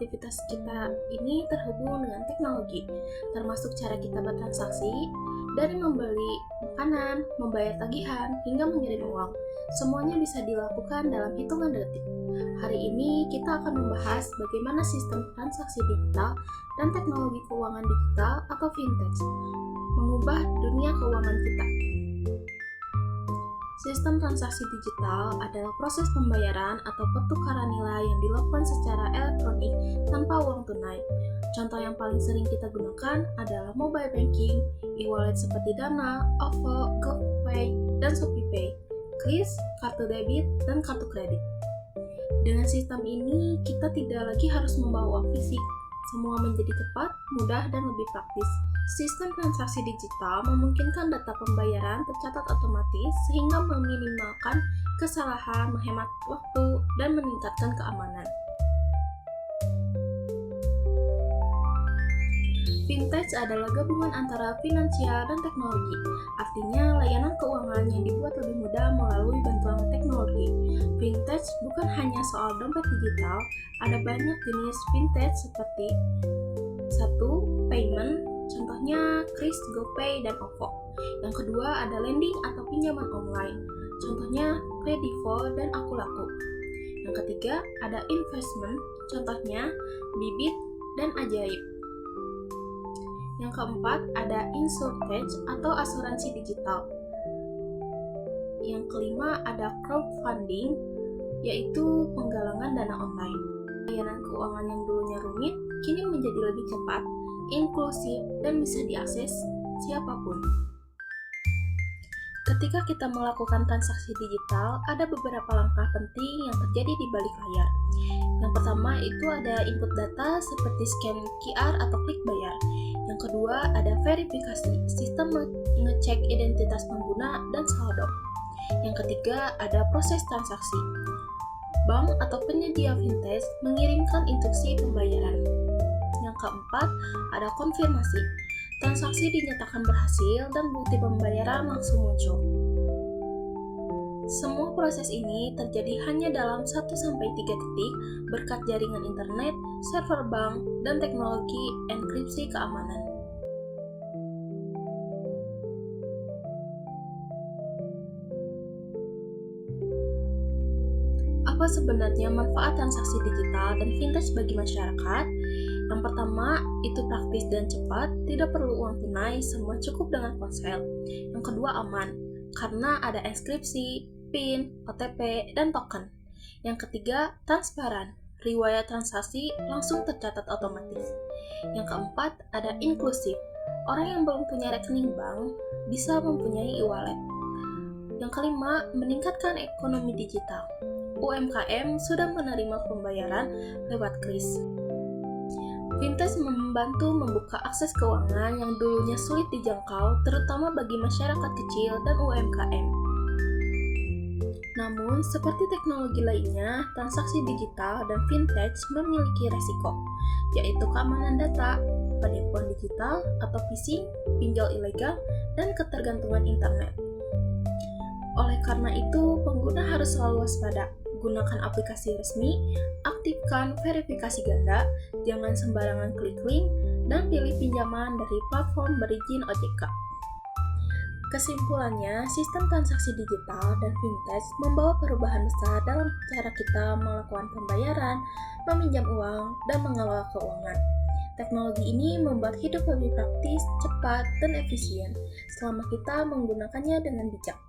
aktivitas kita ini terhubung dengan teknologi, termasuk cara kita bertransaksi, dari membeli makanan, membayar tagihan, hingga mengirim uang. Semuanya bisa dilakukan dalam hitungan detik. Hari ini kita akan membahas bagaimana sistem transaksi digital dan teknologi keuangan digital atau fintech mengubah dunia keuangan kita. Sistem transaksi digital adalah proses pembayaran atau pertukaran nilai yang dilakukan secara elektronik tanpa uang tunai. Contoh yang paling sering kita gunakan adalah mobile banking, e-wallet seperti Dana, OVO, GoPay, dan ShopeePay, Kris, kartu debit, dan kartu kredit. Dengan sistem ini, kita tidak lagi harus membawa uang fisik. Semua menjadi cepat, mudah, dan lebih praktis. Sistem transaksi digital memungkinkan data pembayaran tercatat otomatis sehingga meminimalkan kesalahan, menghemat waktu, dan meningkatkan keamanan. Fintech adalah gabungan antara finansial dan teknologi, artinya layanan keuangan yang dibuat lebih mudah melalui bantuan teknologi. Fintech bukan hanya soal dompet digital, ada banyak jenis fintech seperti 1. Payment, contohnya Kris, GoPay, dan OVO. Yang kedua ada lending atau pinjaman online, contohnya Kredivo dan Akulaku. Yang ketiga ada investment, contohnya Bibit dan Ajaib. Yang keempat ada insurtech atau asuransi digital. Yang kelima ada crowdfunding, yaitu penggalangan dana online. Layanan keuangan yang dulunya rumit kini menjadi lebih cepat, inklusif, dan bisa diakses siapapun. Ketika kita melakukan transaksi digital, ada beberapa langkah penting yang terjadi di balik layar. Yang pertama itu ada input data seperti scan QR atau klik bayar. Yang kedua ada verifikasi, sistem mengecek identitas pengguna dan saldo. Yang ketiga ada proses transaksi. Bank atau penyedia fintech mengirimkan instruksi pembayaran. Yang keempat ada konfirmasi. Transaksi dinyatakan berhasil dan bukti pembayaran langsung muncul. Semua proses ini terjadi hanya dalam 1-3 detik berkat jaringan internet, server bank, dan teknologi enkripsi keamanan. Apa sebenarnya manfaat transaksi digital dan fintech bagi masyarakat? Yang pertama, itu praktis dan cepat, tidak perlu uang tunai, semua cukup dengan ponsel. Yang kedua, aman, karena ada enkripsi, PIN, OTP, dan token. Yang ketiga, transparan, riwayat transaksi langsung tercatat otomatis. Yang keempat, ada inklusif, orang yang belum punya rekening bank bisa mempunyai e-wallet. Yang kelima, meningkatkan ekonomi digital. UMKM sudah menerima pembayaran lewat Kris. Fintech membantu membuka akses keuangan yang dulunya sulit dijangkau, terutama bagi masyarakat kecil dan UMKM. Namun, seperti teknologi lainnya, transaksi digital dan fintech memiliki resiko, yaitu keamanan data, penipuan digital atau phishing, pinjol ilegal, dan ketergantungan internet. Oleh karena itu, pengguna harus selalu waspada. Gunakan aplikasi resmi, aktifkan verifikasi ganda, jangan sembarangan klik link, dan pilih pinjaman dari platform berizin OJK. Kesimpulannya, sistem transaksi digital dan fintech membawa perubahan besar dalam cara kita melakukan pembayaran, meminjam uang, dan mengelola keuangan. Teknologi ini membuat hidup lebih praktis, cepat, dan efisien selama kita menggunakannya dengan bijak.